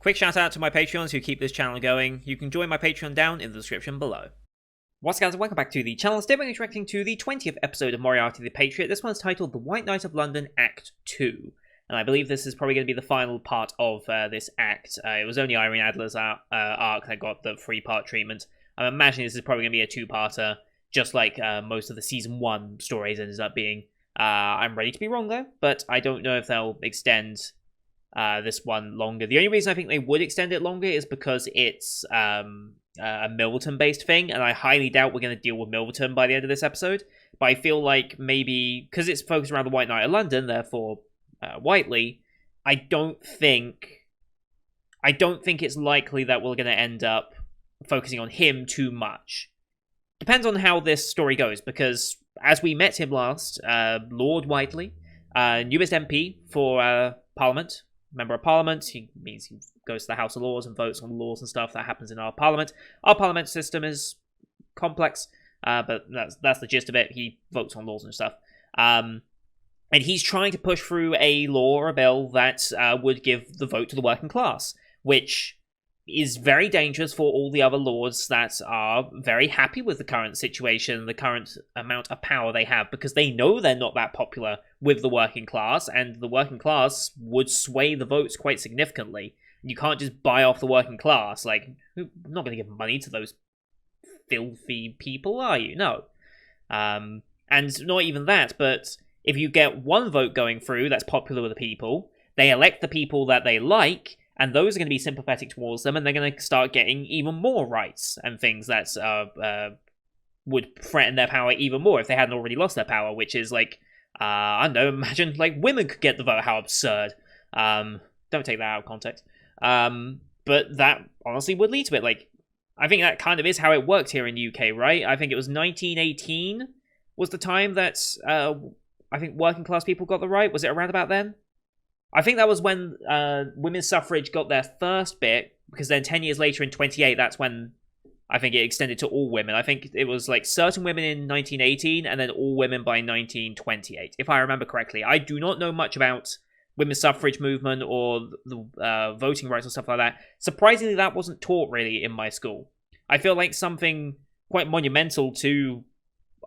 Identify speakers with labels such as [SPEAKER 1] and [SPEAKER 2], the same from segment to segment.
[SPEAKER 1] Quick shout out to my Patreons who keep this channel going. You can join my Patreon down in the description below. What's up, guys, and welcome back to the channel. Today we're reacting to the 20th episode of Moriarty the Patriot. This one's titled The White Knight of London Act 2. And I believe this is probably going to be the final part of this act. It was only Irene Adler's arc that got the 3-part treatment. I'm imagining this is probably going to be a 2-parter, just like most of the Season 1 stories ended up being. I'm ready to be wrong, though, but I don't know if they'll extend this one longer. The only reason I think they would extend it longer is because it's a Milverton-based thing, and I highly doubt we're going to deal with Milverton by the end of this episode. But I feel like maybe, because it's focused around the White Knight of London, therefore Whiteley, I don't think it's likely that we're going to end up focusing on him too much. Depends on how this story goes, because as we met him last, Lord Whiteley, newest MP for Parliament, member of Parliament, he goes to the House of Lords and votes on laws and stuff that happens in our Parliament. Our Parliament system is complex, but that's the gist of it. He votes on laws and stuff. And he's trying to push through a law or a bill that would give the vote to the working class, which is very dangerous for all the other lords that are very happy with the current situation, the current amount of power they have, because they know they're not that popular with the working class, and the working class would sway the votes quite significantly. You can't just buy off the working class. Like, I'm not going to give money to those filthy people, are you? No. And not even that, but if you get one vote going through that's popular with the people, they elect the people that they like, and those are going to be sympathetic towards them, and they're going to start getting even more rights and things that would threaten their power even more if they hadn't already lost their power, which is like, I don't know, imagine like women could get the vote, how absurd. Don't take that out of context. But that honestly would lead to it. Like, I think that kind of is how it worked here in the UK, right? I think it was 1918 was the time that I think working class people got the right. Was it around about then? I think that was when women's suffrage got their first bit, because then 10 years later in 28, that's when I think it extended to all women. I think it was like certain women in 1918 and then all women by 1928, if I remember correctly. I do not know much about women's suffrage movement or the voting rights or stuff like that. Surprisingly, that wasn't taught really in my school. I feel like something quite monumental to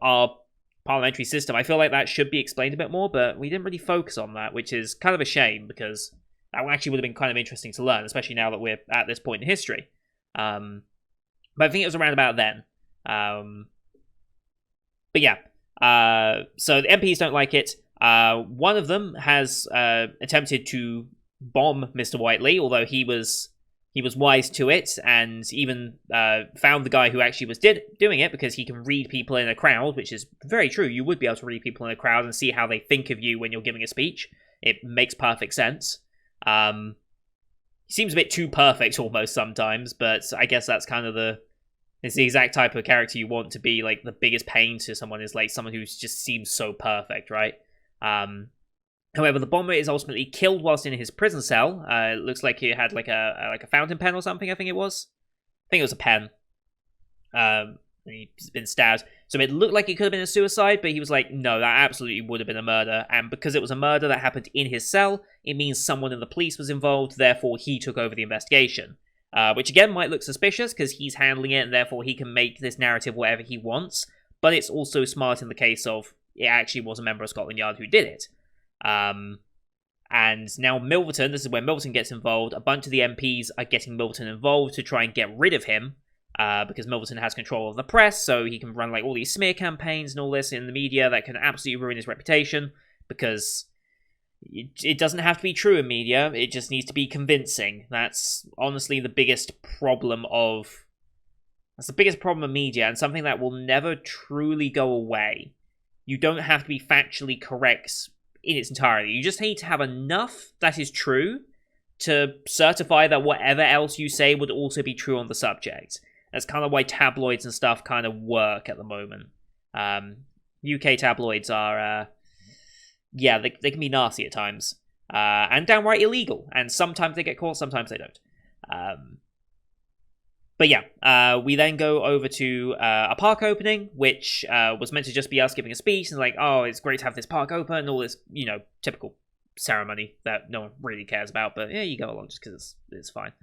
[SPEAKER 1] our parliamentary system, I feel like that should be explained a bit more, but we didn't really focus on that, which is kind of a shame, because that actually would have been kind of interesting to learn, especially now that we're at this point in history. But I think it was around about then. But yeah, so the MPs don't like it. One of them has attempted to bomb Mr. Whiteley, although he was wise to it, and even found the guy who actually was doing it, because he can read people in a crowd, which is very true. You would be able to read people in a crowd and see how they think of you when you're giving a speech. It makes perfect sense. He seems a bit too perfect almost sometimes, but I guess that's kind of it's the exact type of character you want to be. Like, the biggest pain to someone is like someone who just seems so perfect, right? However, the bomber is ultimately killed whilst in his prison cell. It looks like he had like a fountain pen or something, I think it was. I think it was a pen. He's been stabbed. So it looked like it could have been a suicide, but he was like, no, that absolutely would have been a murder. And because it was a murder that happened in his cell, it means someone in the police was involved, therefore he took over the investigation. Which again might look suspicious, because he's handling it, and therefore he can make this narrative whatever he wants. But it's also smart in the case of, it actually was a member of Scotland Yard who did it. And now Milverton, this is where Milverton gets involved. A bunch of the MPs are getting Milverton involved to try and get rid of him, because Milverton has control of the press, so he can run like all these smear campaigns and all this in the media that can absolutely ruin his reputation, because it doesn't have to be true in media, it just needs to be convincing. That's honestly the biggest problem of media, and something that will never truly go away. You don't have to be factually correct in its entirety. You just need to have enough that is true to certify that whatever else you say would also be true on the subject. That's kind of why tabloids and stuff kind of work at the moment. UK tabloids are, yeah, they can be nasty at times. And downright illegal. And sometimes they get caught, sometimes they don't. But yeah, we then go over to a park opening, which was meant to just be us giving a speech, and like, oh, it's great to have this park open, and all this, typical ceremony that no one really cares about, but yeah, you go along just because it's fine.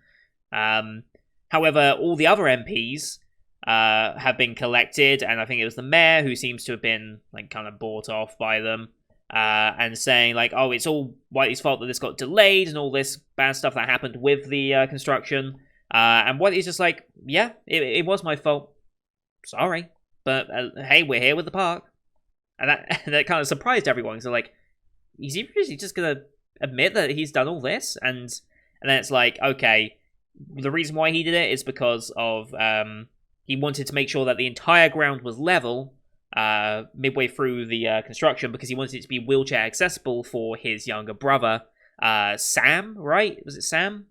[SPEAKER 1] However, all the other MPs have been collected, and I think it was the mayor who seems to have been like kind of bought off by them, and saying like, "Oh, it's all Whiteley's fault that this got delayed and all this bad stuff that happened with the construction." And Whiteley's just like, "Yeah, it was my fault. Sorry, but hey, we're here with the park," and that kind of surprised everyone. So like, is he really just gonna admit that he's done all this? And then it's like, okay, the reason why he did it is because of he wanted to make sure that the entire ground was level midway through the construction, because he wanted it to be wheelchair accessible for his younger brother, Sam, right? Was it Sam?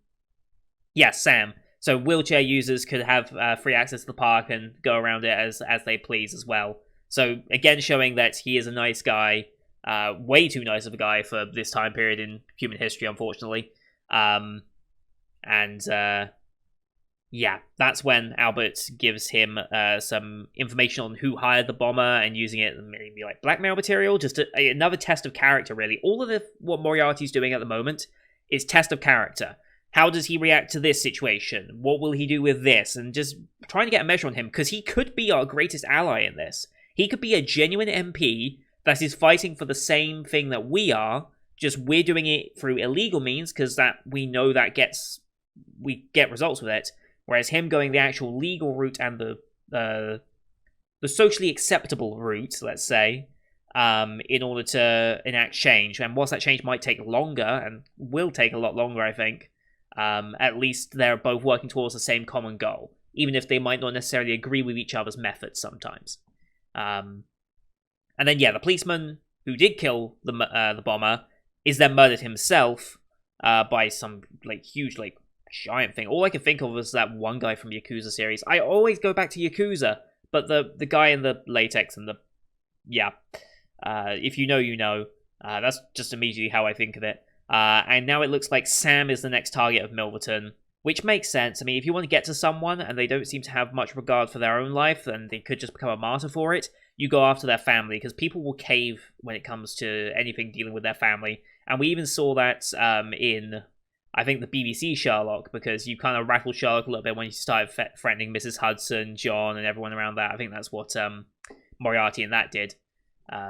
[SPEAKER 1] Yeah, Sam. So wheelchair users could have free access to the park and go around it as they please as well. So again, showing that he is a nice guy, way too nice of a guy for this time period in human history, unfortunately. Yeah, that's when Albert gives him some information on who hired the bomber and using it maybe like blackmail material. Just another test of character, really. All of what Moriarty's doing at the moment is test of character. How does he react to this situation? What will he do with this? And just trying to get a measure on him, because he could be our greatest ally in this. He could be a genuine MP that is fighting for the same thing that we are, just we're doing it through illegal means, because that we know that we get results with it. Whereas him going the actual legal route and the socially acceptable route, let's say, in order to enact change. And whilst that change might take longer, and will take a lot longer, I think, at least they're both working towards the same common goal, even if they might not necessarily agree with each other's methods sometimes. And then, yeah, the policeman who did kill the bomber is then murdered himself by some like huge like giant thing. All I can think of was that one guy from Yakuza series. I always go back to Yakuza, but the guy in the latex and if you know, you know. That's just immediately how I think of it. And now it looks like Sam is the next target of Milverton, which makes sense. I mean, if you want to get to someone and they don't seem to have much regard for their own life, and they could just become a martyr for it, you go after their family, because people will cave when it comes to anything dealing with their family. And we even saw that in, I think, the BBC Sherlock, because you kind of rattled Sherlock a little bit when you started threatening Mrs. Hudson, John, and everyone around that. I think that's what Moriarty and that did.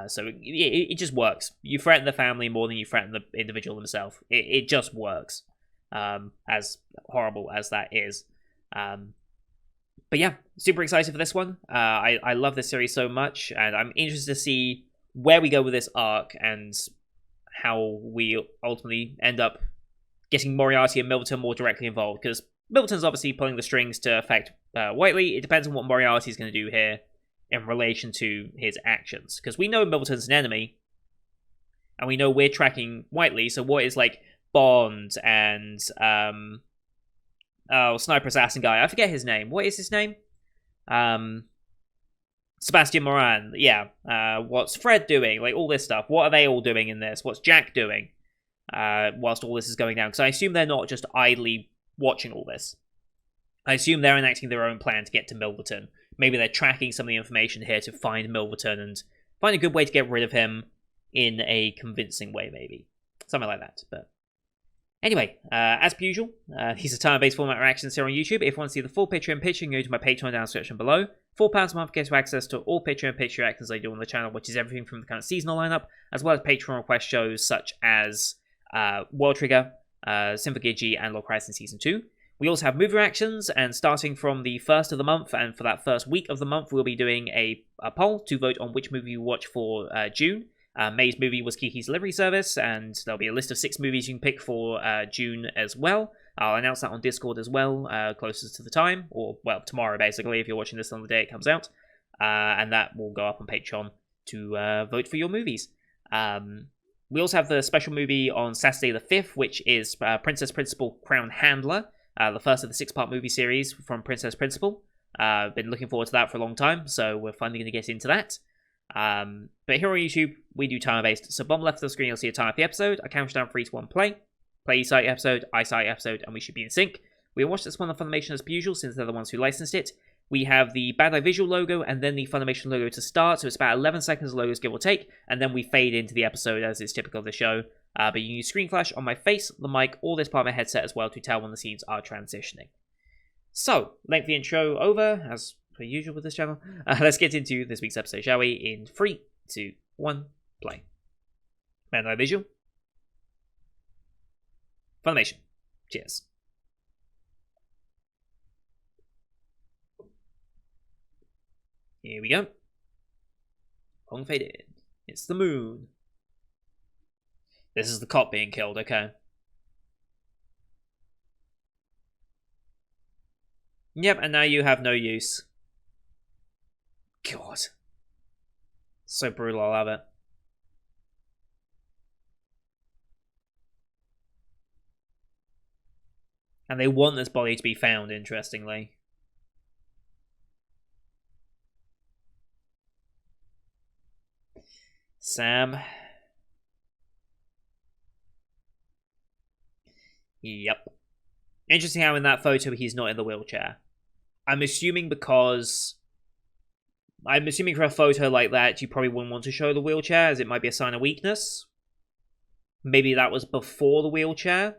[SPEAKER 1] So it just works. You threaten the family more than you threaten the individual himself. It just works, as horrible as that is. But yeah, super excited for this one. I love this series so much, and I'm interested to see where we go with this arc and how we ultimately end up getting Moriarty and Milverton more directly involved, because Milverton's obviously pulling the strings to affect Whiteley. It depends on what Moriarty's going to do here in relation to his actions, because we know Milverton's an enemy, and we know we're tracking Whiteley, so what is like Bond and Sniper Assassin guy, I forget his name. What is his name? Sebastian Moran. Yeah. What's Fred doing? Like, all this stuff. What are they all doing in this? What's Jack doing whilst all this is going down? Because I assume they're not just idly watching all this. I assume they're enacting their own plan to get to Milverton. Maybe they're tracking some of the information here to find Milverton and find a good way to get rid of him in a convincing way, maybe. Something like that. But anyway, as per usual, these are time-based format reactions here on YouTube. If you want to see the full picture in picture, you can go to my Patreon down in the description below. £4 a month gets you access to all picture in picture reactions I do on the channel, which is everything from the kind of seasonal lineup, as well as Patreon request shows such as World Trigger, Symphogear G, and Lord Christ in Season 2. We also have movie reactions, and starting from the first of the month, and for that first week of the month, we'll be doing a poll to vote on which movie you watch for June. May's movie was Kiki's Delivery Service, and there'll be a list of 6 movies you can pick for June as well. I'll announce that on Discord as well, closest to the time, or, well, tomorrow, basically, if you're watching this on the day it comes out. And that will go up on Patreon to vote for your movies. We also have the special movie on Saturday the 5th, which is Princess Principal Crown Handler, the first of the 6-part movie series from Princess Principal. I've been looking forward to that for a long time, so we're finally going to get into that. But here on YouTube, we do timer-based, so bottom left of the screen you'll see a timer per episode. I count down 3, 2, 1, play. Play you start your episode, I start your episode, and we should be in sync. We watch this one on Funimation as per usual, since they're the ones who licensed it. We have the Bandai Visual logo, and then the Funimation logo to start, so it's about 11 seconds of logos, give or take, and then we fade into the episode as is typical of the show. But you can use screen flash on my face, the mic, or this part of my headset as well to tell when the scenes are transitioning. So, lengthy intro over, as per usual with this channel. Let's get into this week's episode, shall we? In 3, 2, 1, play. Mando visual. Funimation. Cheers. Here we go. Long fade in. It's the moon. This is the cop being killed, okay. Yep, and now you have no use. God. So brutal, I love it. And they want this body to be found, interestingly. Sam. Yep. Interesting how in that photo he's not in the wheelchair. I'm assuming for a photo like that, you probably wouldn't want to show the wheelchair, as it might be a sign of weakness. Maybe that was before the wheelchair.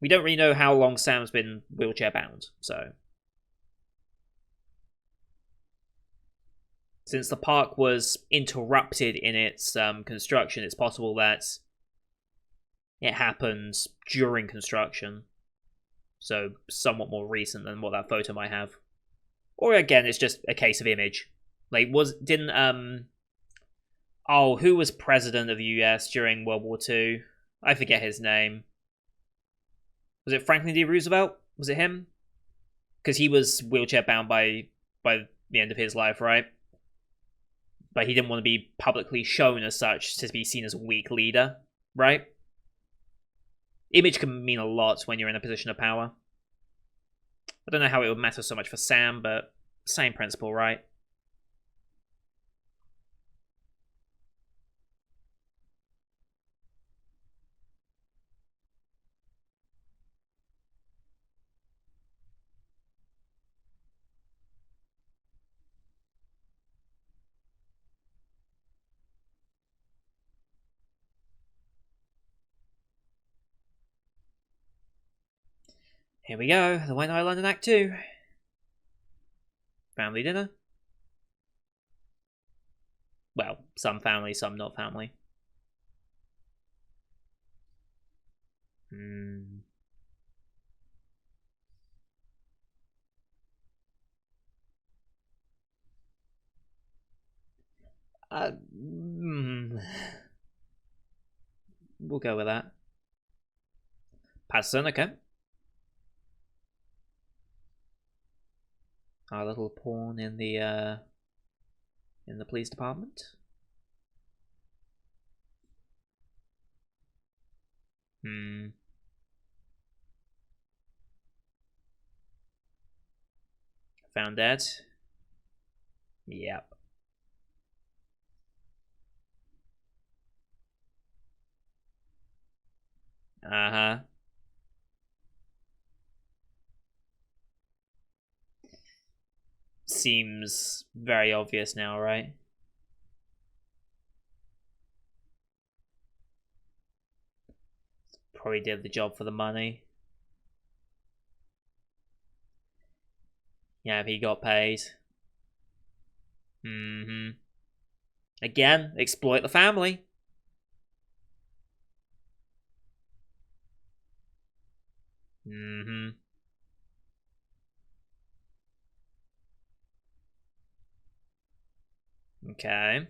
[SPEAKER 1] We don't really know how long Sam's been wheelchair bound, so. Since the park was interrupted in its construction, it's possible that it happened during construction. So, somewhat more recent than what that photo might have. Or again, it's just a case of image. Like, who was president of the US during World War II? I forget his name. Was it Franklin D. Roosevelt? Was it him? Because he was wheelchair bound by the end of his life, right? But he didn't want to be publicly shown as such to be seen as a weak leader, right? Image can mean a lot when you're in a position of power. I don't know how it would matter so much for Sam, but same principle, right? Here we go, the White Knight of London Act 2. Family dinner. Well, some family, some not family. We'll go with that. Patterson, okay. Our little pawn in the police department. Found that. Yep. Uh-huh. Seems very obvious now, right? Probably did the job for the money. Yeah, he got paid. Again, exploit the family. Okay.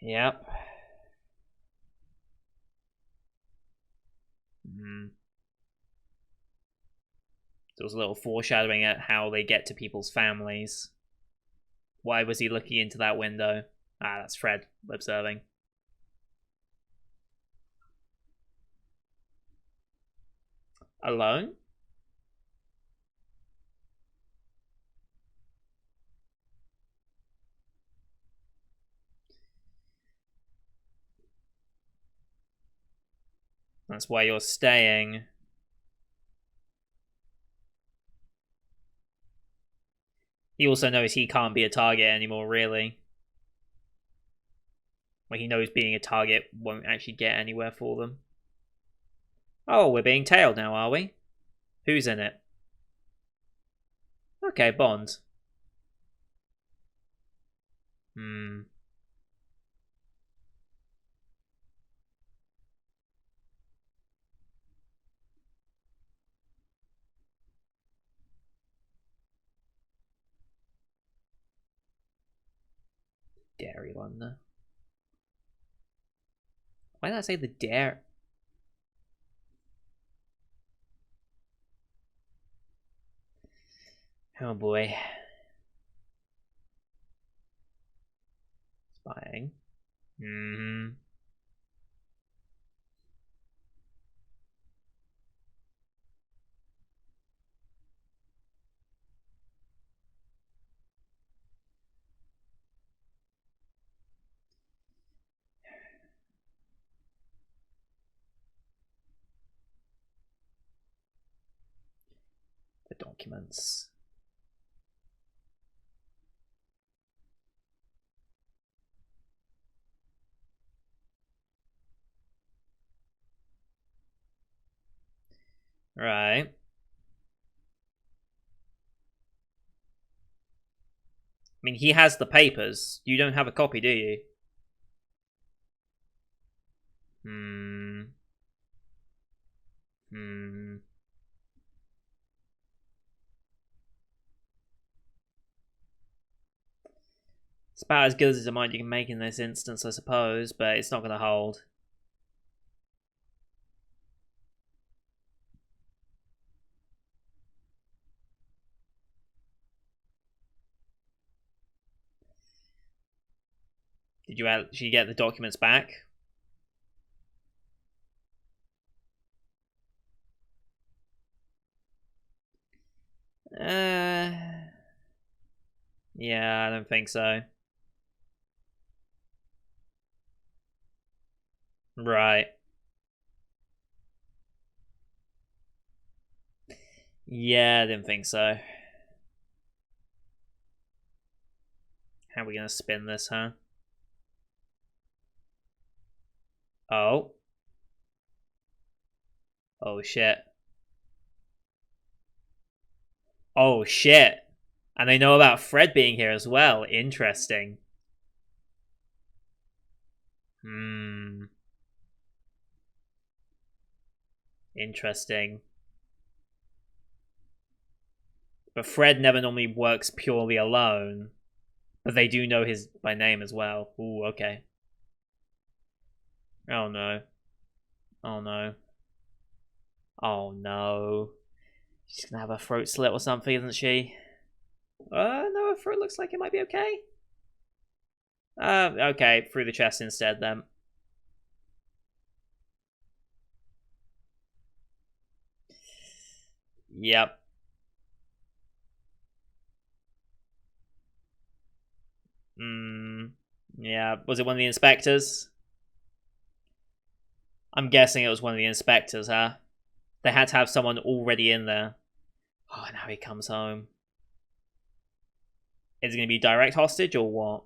[SPEAKER 1] Yep. There was a little foreshadowing at how they get to people's families. Why was he looking into that window? Ah, that's Fred observing. Alone? That's why you're staying. He also knows he can't be a target anymore, really. Like, he knows being a target won't actually get anywhere for them. Oh, we're being tailed now, are we? Who's in it? Okay, Bond. Dairy London. Why did I say the dare? Oh boy. Spying. The documents. Right. I mean, he has the papers. You don't have a copy, do you? It's about as good as it might you can make in this instance, I suppose, but it's not going to hold. Did you actually get the documents back? Yeah, I don't think so. Right. Yeah, I didn't think so. How are we gonna spin this, huh? Oh. Oh shit. Oh shit. And they know about Fred being here as well. Interesting. Interesting. But Fred never normally works purely alone. But they do know his by name as well. Ooh, okay. Oh no. Oh no. Oh no. She's gonna have a throat slit or something, isn't she? No, her throat looks like it might be okay. Okay, through the chest instead then. Yep. Yeah, was it one of the inspectors? I'm guessing it was one of the inspectors, huh? They had to have someone already in there. Oh, now he comes home. Is it going to be direct hostage or what?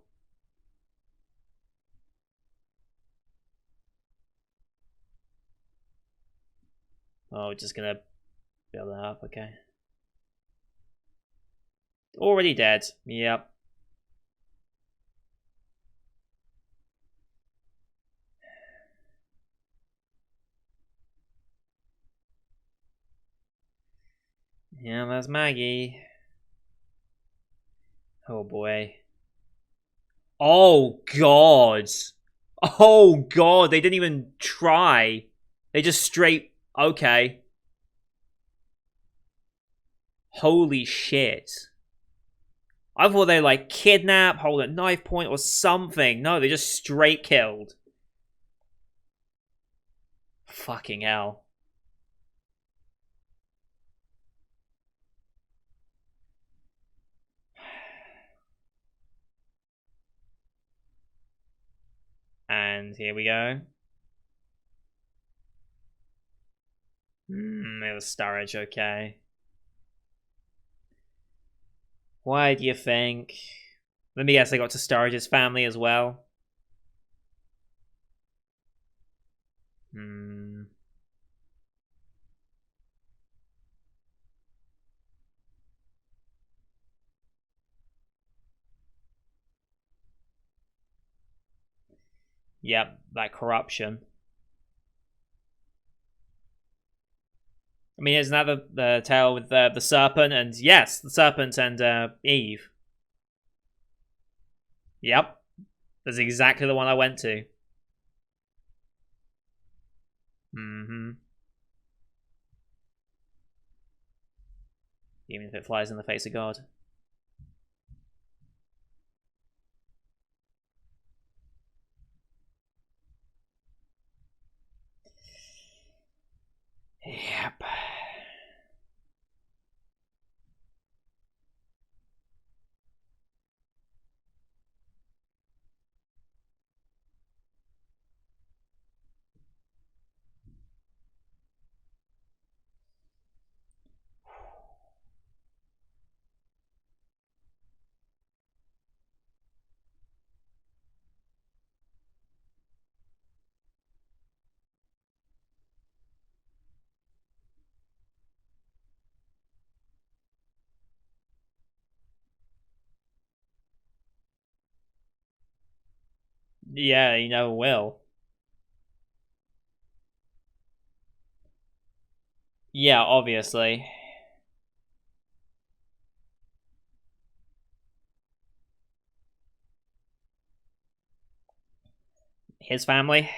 [SPEAKER 1] Oh, just going to build that up, okay. Already dead. Yep. Yeah, that's Maggie. Oh boy. Oh god. Oh god, they didn't even try. They just straight... Okay. Holy shit. I thought they like kidnap, hold at knife point or something. No, they just straight killed. Fucking hell. And here we go. It was Sturridge, okay. Why do you think? Let me guess, they got to Sturridge's family as well. Hmm. Yep, that corruption. I mean, isn't that the tale with the serpent? And yes, the serpent and Eve. Yep, that's exactly the one I went to. Mm-hmm. Even if it flies in the face of God. Yep. Yeah, you never will. Yeah, obviously. His family?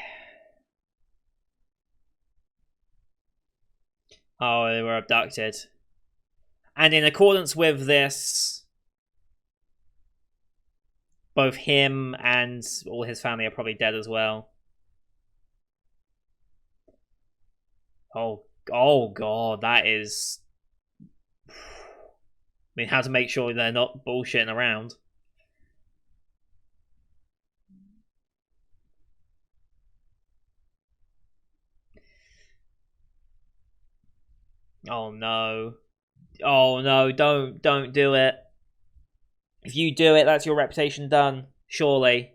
[SPEAKER 1] Oh, they were abducted. And in accordance with this, both him and all his family are probably dead as well. Oh god, that is. I mean, how to make sure they're not bullshitting around. Oh no. Oh no, don't do it. If you do it, that's your reputation done. Surely.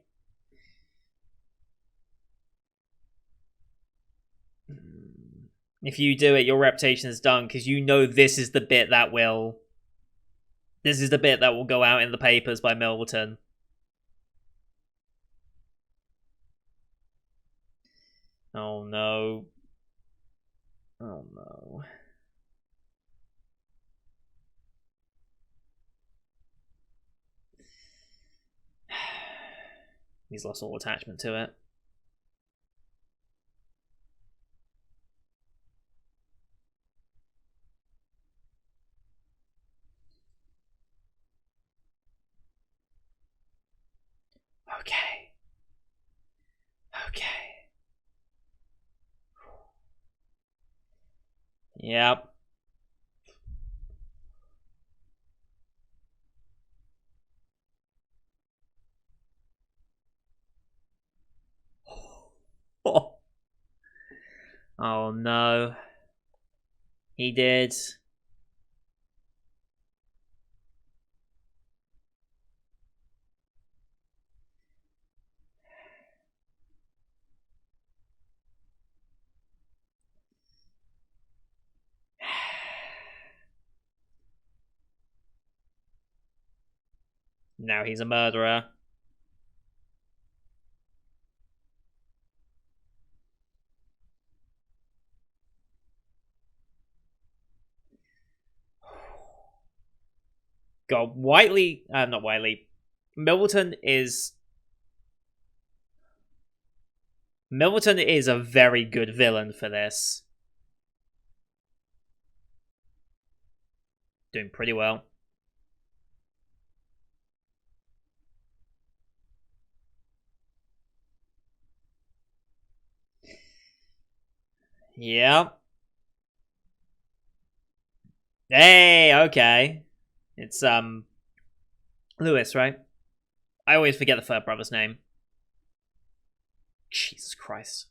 [SPEAKER 1] If you do it, your reputation is done because you know this is the bit that will. This is the bit that will go out in the papers by Milverton. Oh no. Oh no. He's lost all attachment to it. Okay. Okay. Yep. Oh. Oh no. He did. Now he's a murderer. God, Whiteley, not Whiteley. Milverton is Milverton is a very good villain for this. Doing pretty well. Yeah. Hey, okay. It's Lewis, right? I always forget the third brother's name. Jesus Christ.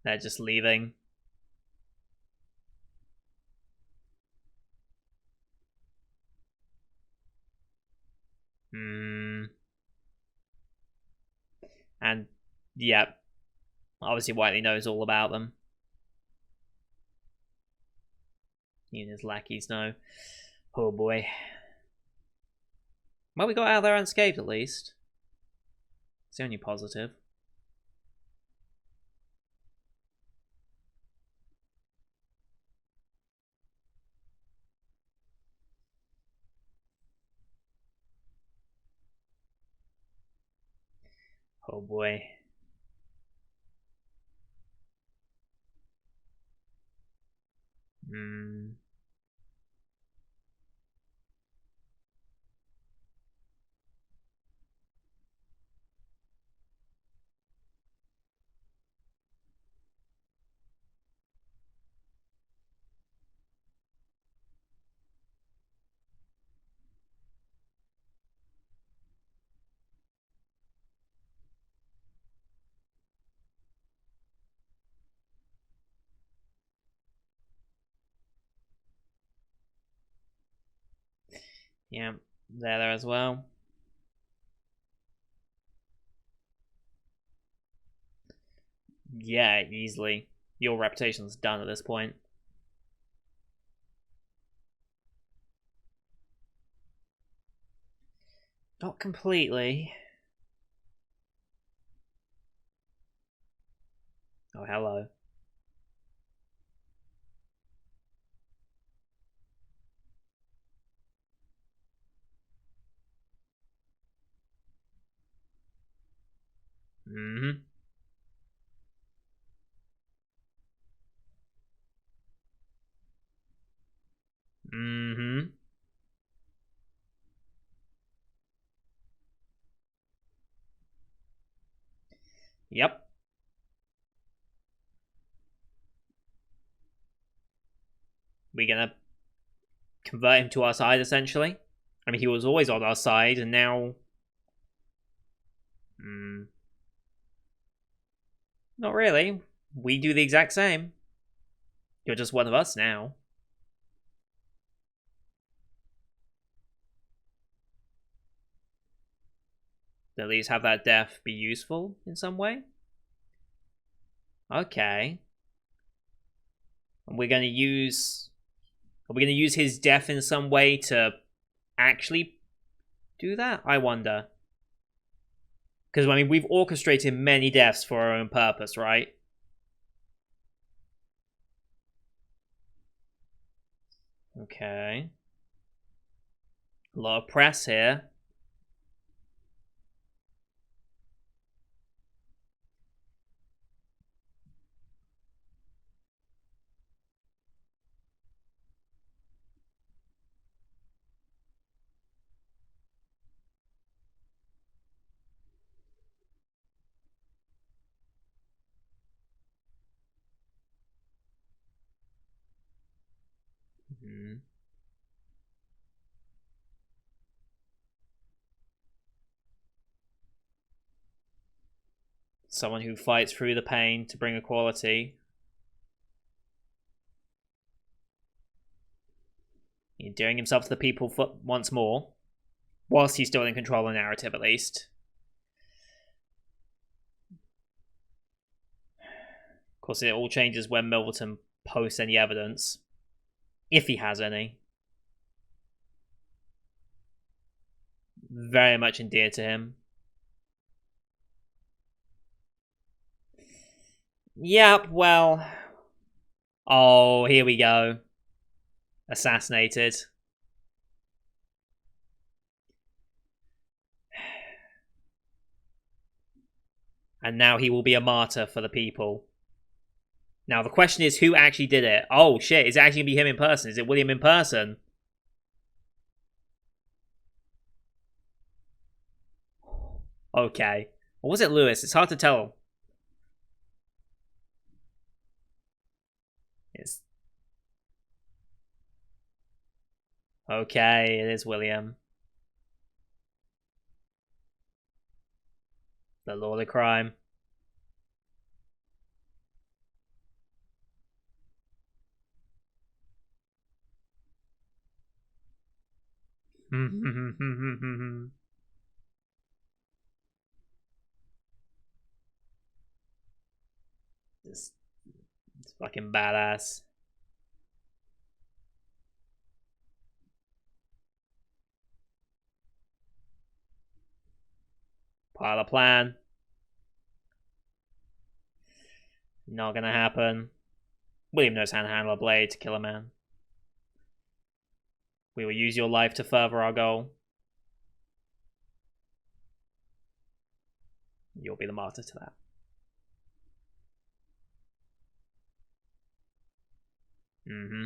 [SPEAKER 1] They're just leaving. Hmm. And yeah. Obviously, Whiteley knows all about them. He and his lackeys know. Oh boy. Well, we got out of there unscathed at least. It's the only positive. Oh boy. Yeah, they're there as well. Yeah, easily. Your reputation's done at this point. Not completely. Oh, hello. Mm-hmm. Mm-hmm. Yep. We're gonna convert him to our side, essentially. I mean, he was always on our side, and now... Not really. We do the exact same. You're just one of us now. At least have that death be useful in some way. Okay. And we're gonna use... Are we gonna use his death in some way to actually do that? I wonder. Because, I mean, we've orchestrated many deaths for our own purpose, right? Okay. A lot of press here. Someone who fights through the pain to bring equality. Endearing himself to the people once more. Whilst he's still in control of the narrative, at least. Of course, it all changes when Milverton posts any evidence. If he has any. Very much endeared to him. Yep, well... Oh, here we go. Assassinated. And now he will be a martyr for the people. Now, the question is, who actually did it? Oh, shit, is it actually going to be him in person? Is it William in person? Okay. Or was it Lewis? It's hard to tell. It's... Okay, it is William. The Lord of Crime. It's fucking badass. Part of the plan. Not gonna happen. William knows how to handle a blade to kill a man. We will use your life to further our goal. You'll be the martyr to that. Mm-hmm.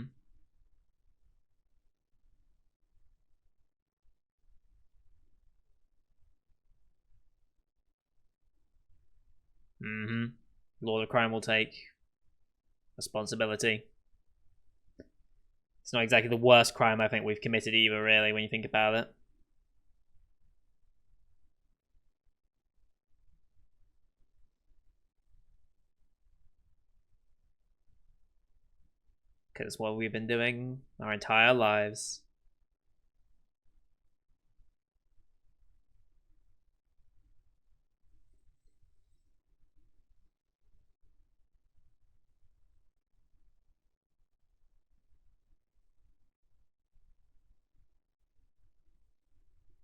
[SPEAKER 1] Mm-hmm. Lord of Crime will take responsibility. It's not exactly the worst crime I think we've committed either, really, when you think about it. Because it's what we've been doing our entire lives.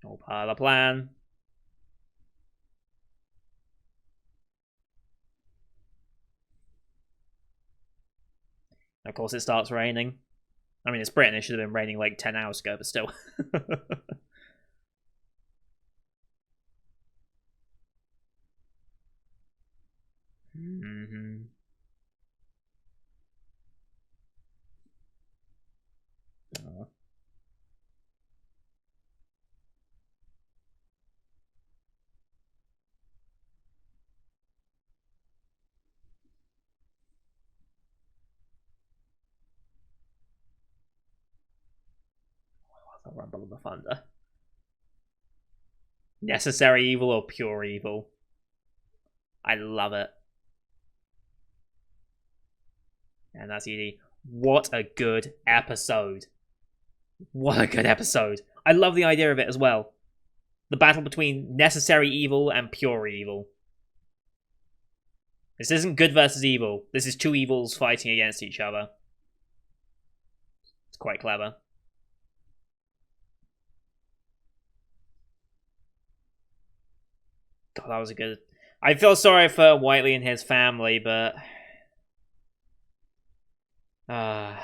[SPEAKER 1] All part of the plan. Of course, it starts raining. I mean, it's Britain. It should have been raining like 10 hours ago, but still. Mm-hmm. Oh. The Rumble of the Thunder. Necessary evil or pure evil? I love it. And that's easy. What a good episode. What a good episode. I love the idea of it as well. The battle between necessary evil and pure evil. This isn't good versus evil. This is two evils fighting against each other. It's quite clever. God, that was a good... I feel sorry for Whiteley and his family, but... That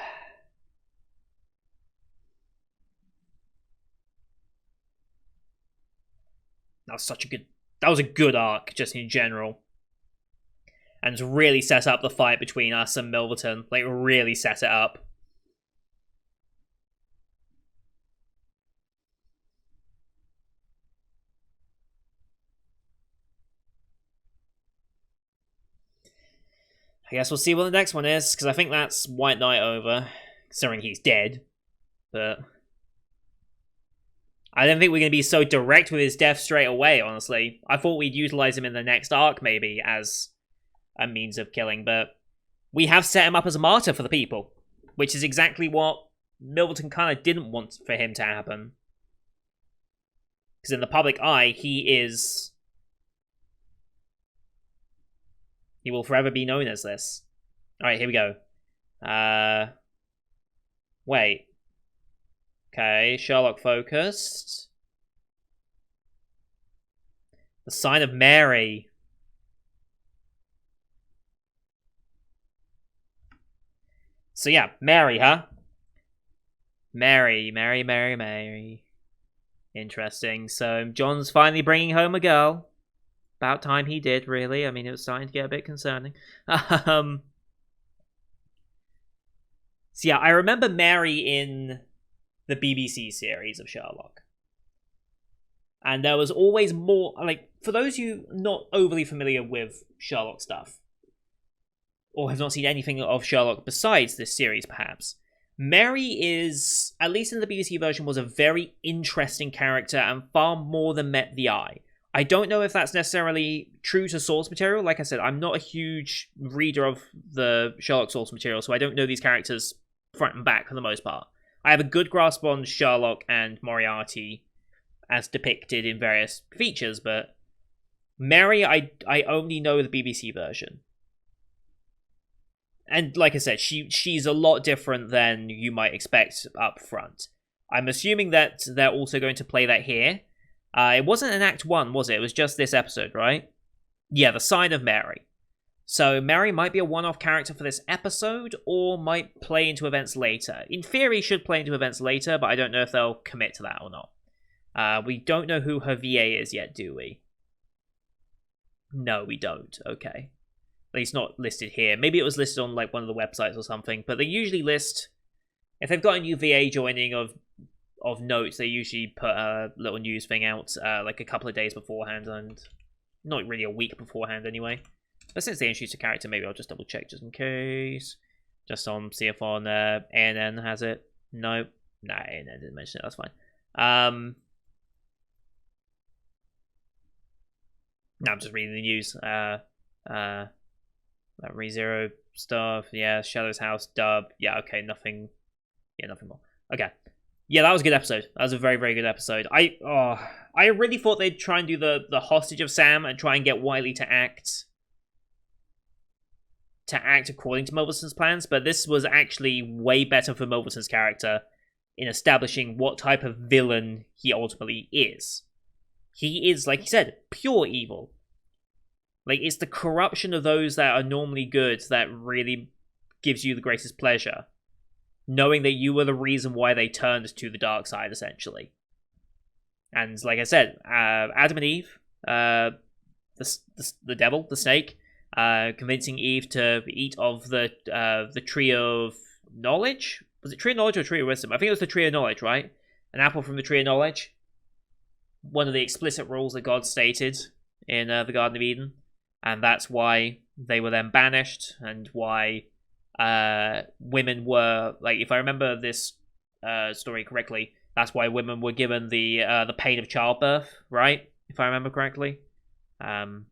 [SPEAKER 1] was such a good... That was a good arc, just in general. And to really set up the fight between us and Milverton. Like, really set it up. I guess we'll see what the next one is, because I think that's White Knight over, considering he's dead. But I don't think we're going to be so direct with his death straight away, honestly. I thought we'd utilize him in the next arc, maybe, as a means of killing, but we have set him up as a martyr for the people, which is exactly what Milverton kind of didn't want for him to happen. Because in the public eye, he will forever be known as this. Alright, here we go. Wait. Okay, Sherlock focused. The Sign of Mary. So yeah, Mary, huh? Mary. Interesting. So John's finally bringing home a girl. About time he did, really. I mean, it was starting to get a bit concerning. So yeah, I remember Mary in the BBC series of Sherlock. And there was always more, like, for those of you not overly familiar with Sherlock stuff, or have not seen anything of Sherlock besides this series, perhaps, Mary is, at least in the BBC version, was a very interesting character and far more than met the eye. I don't know if that's necessarily true to source material. Like I said, I'm not a huge reader of the Sherlock source material, so I don't know these characters front and back for the most part. I have a good grasp on Sherlock and Moriarty as depicted in various features, but Mary, I only know the BBC version. and like I said, she's a lot different than you might expect up front. I'm assuming that they're also going to play that here. It wasn't an Act 1, was it? It was just this episode, right? Yeah, the Sign of Mary. So Mary might be a one-off character for this episode, or might play into events later. In theory, should play into events later, but I don't know if they'll commit to that or not. We don't know who her VA is yet, do we? No, we don't. Okay. At least not listed here. Maybe it was listed on like one of the websites or something, but they usually list... If they've got a new VA joining of notes, they usually put a little news thing out like a couple of days beforehand, and not really a week beforehand anyway. But since they introduced a character, maybe I'll just double check just in case. Just on see if on ANN has it. No, nah, ANN didn't mention it. That's fine. No, I'm just reading the news. ReZero stuff. Yeah, Shadow's House dub. Yeah, okay, nothing. Yeah, nothing more. Okay. Yeah, that was a good episode. That was a very, very good episode. I really thought they'd try and do the hostage of Sam and try and get Wiley to act according to Milverton's plans, but this was actually way better for Milverton's character in establishing what type of villain he ultimately is. He is, like he said, pure evil. Like, it's the corruption of those that are normally good that really gives you the greatest pleasure. Knowing that you were the reason why they turned to the dark side, essentially. And like I said, Adam and Eve, the devil, the snake, convincing Eve to eat of the tree of knowledge. Was it tree of knowledge or tree of wisdom? I think it was the tree of knowledge, right? An apple from the tree of knowledge. One of the explicit rules that God stated in the Garden of Eden, and that's why they were then banished, and why women were, like, if I remember this story correctly, that's why women were given the pain of childbirth, right? If I remember correctly. I'm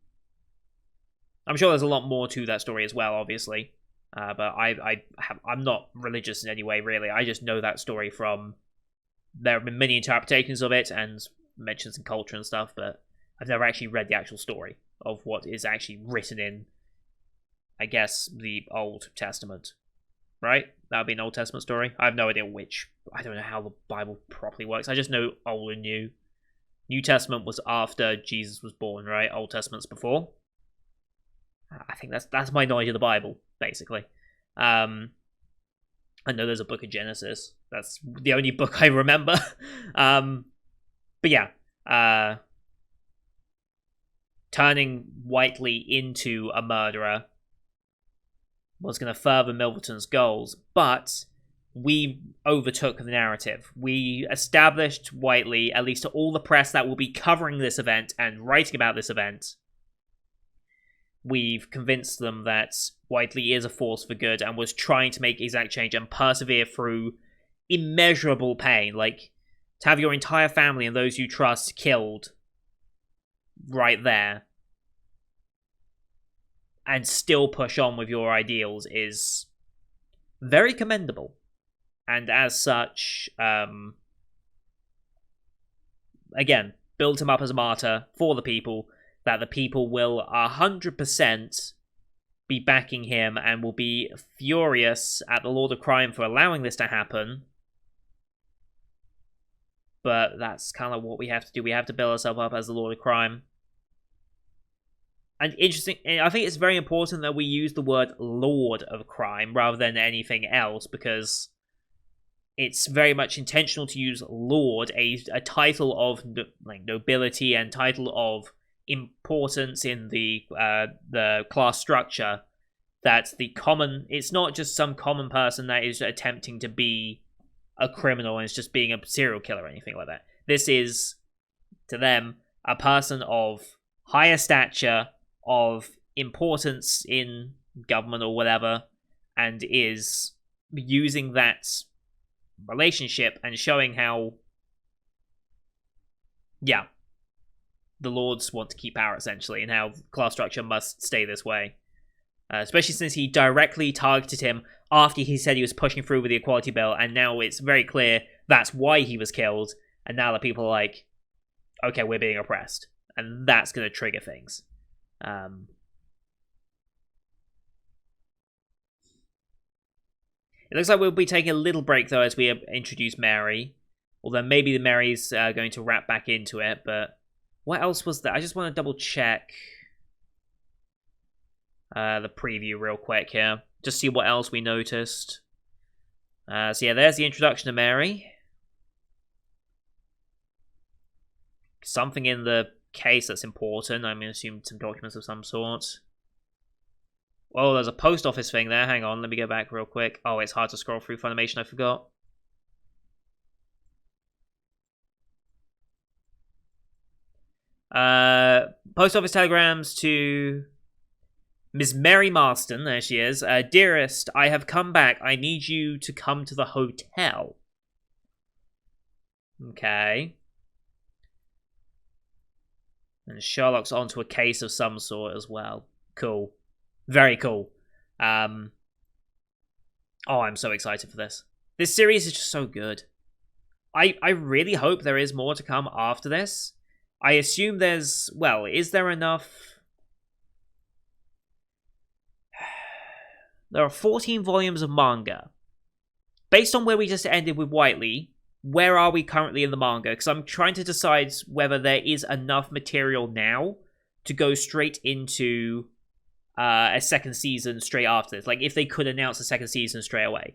[SPEAKER 1] sure there's a lot more to that story as well, obviously. But I'm not religious in any way, really. I just know that story from... There have been many interpretations of it and mentions in culture and stuff, but I've never actually read the actual story of what is actually written in, I guess, the Old Testament. Right? That would be an Old Testament story. I have no idea which. I don't know how the Bible properly works. I just know Old and New. New Testament was after Jesus was born, right? Old Testament's before. I think that's my knowledge of the Bible, basically. I know there's a book of Genesis. That's the only book I remember. But yeah. Turning Whiteley into a murderer was going to further Milverton's goals, but we overtook the narrative. We established Whiteley, at least to all the press that will be covering this event and writing about this event. We've convinced them that Whiteley is a force for good and was trying to make exact change and persevere through immeasurable pain. Like, to have your entire family and those you trust killed right there and still push on with your ideals is very commendable. And as such, again, build him up as a martyr for the people, that the people will 100% be backing him and will be furious at the Lord of Crime for allowing this to happen. But that's kind of what we have to do. We have to build ourselves up as the Lord of Crime. And interesting, I think it's very important that we use the word Lord of Crime rather than anything else, because it's very much intentional to use Lord, a title of like nobility and title of importance in the class structure, that it's not just some common person that is attempting to be a criminal and is just being a serial killer or anything like that. This is, to them, a person of higher stature, of importance in government or whatever, and is using that relationship and showing how, yeah, the Lords want to keep power, essentially, and how class structure must stay this way. Especially since he directly targeted him after he said he was pushing through with the Equality Bill, and now it's very clear that's why he was killed, and now the people are like, okay, we're being oppressed. And that's going to trigger things. It looks like we'll be taking a little break, though, as we introduce Mary. Although maybe the Mary's going to wrap back into it, but... What else was there? I just want to double-check the preview real quick here. Just see what else we noticed. So yeah, there's the introduction to Mary. Something in the case that's important. I'm going to assume some documents of some sort. Oh, there's a post office thing there. Hang on, let me go back real quick. Oh, it's hard to scroll through Funimation, I forgot. Post office telegrams to Miss Mary Marston. There she is. Dearest, I have come back. I need you to come to the hotel. Okay. And Sherlock's onto a case of some sort as well. Cool. Very cool. Oh, I'm so excited for this. This series is just so good. I really hope there is more to come after this. I assume there's... Well, is there enough... There are 14 volumes of manga. Based on where we just ended with Whiteley, where are we currently in the manga? Because I'm trying to decide whether there is enough material now to go straight into a second season straight after this. Like, if they could announce a second season straight away.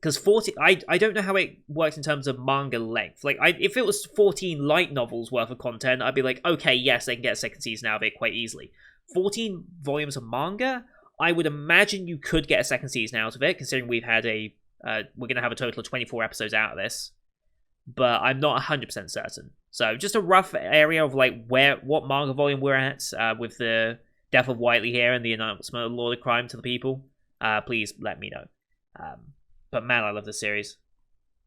[SPEAKER 1] Because 14... I don't know how it works in terms of manga length. Like, if it was 14 light novels worth of content, I'd be like, okay, yes, they can get a second season out of it quite easily. 14 volumes of manga, I would imagine you could get a second season out of it, considering we've had a... we're going to have a total of 24 episodes out of this. But I'm not 100% certain. So, just a rough area of, like, what manga volume we're at with the death of Whiteley here and the announcement of Lord of Crime to the people. Please let me know. But man, I love this series.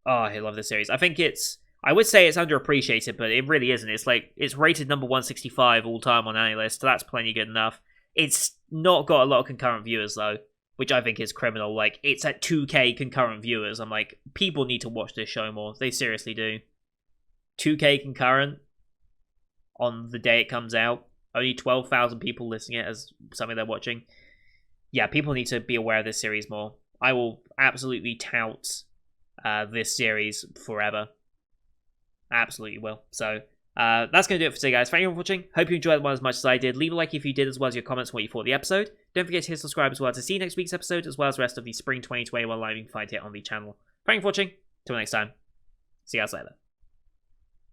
[SPEAKER 1] Oh, I love this series. I think it's... I would say it's underappreciated, but it really isn't. It's like... It's rated number 165 all time on AniList, so that's plenty good enough. It's not got a lot of concurrent viewers, though, which I think is criminal. Like, it's at 2k concurrent viewers. I'm like, people need to watch this show more. They seriously do. 2k concurrent on the day it comes out. Only 12,000 people listening it as something they're watching. Yeah, people need to be aware of this series more. I will absolutely tout this series forever. Absolutely will. So, that's going to do it for today, guys. Thank you for watching. Hope you enjoyed the one as much as I did. Leave a like if you did, as well as your comments on what you thought of the episode. Don't forget to hit subscribe as well to see next week's episode, as well as the rest of the Spring 2021 live you can find here on the channel. Thank you for watching. Till next time. See you guys later.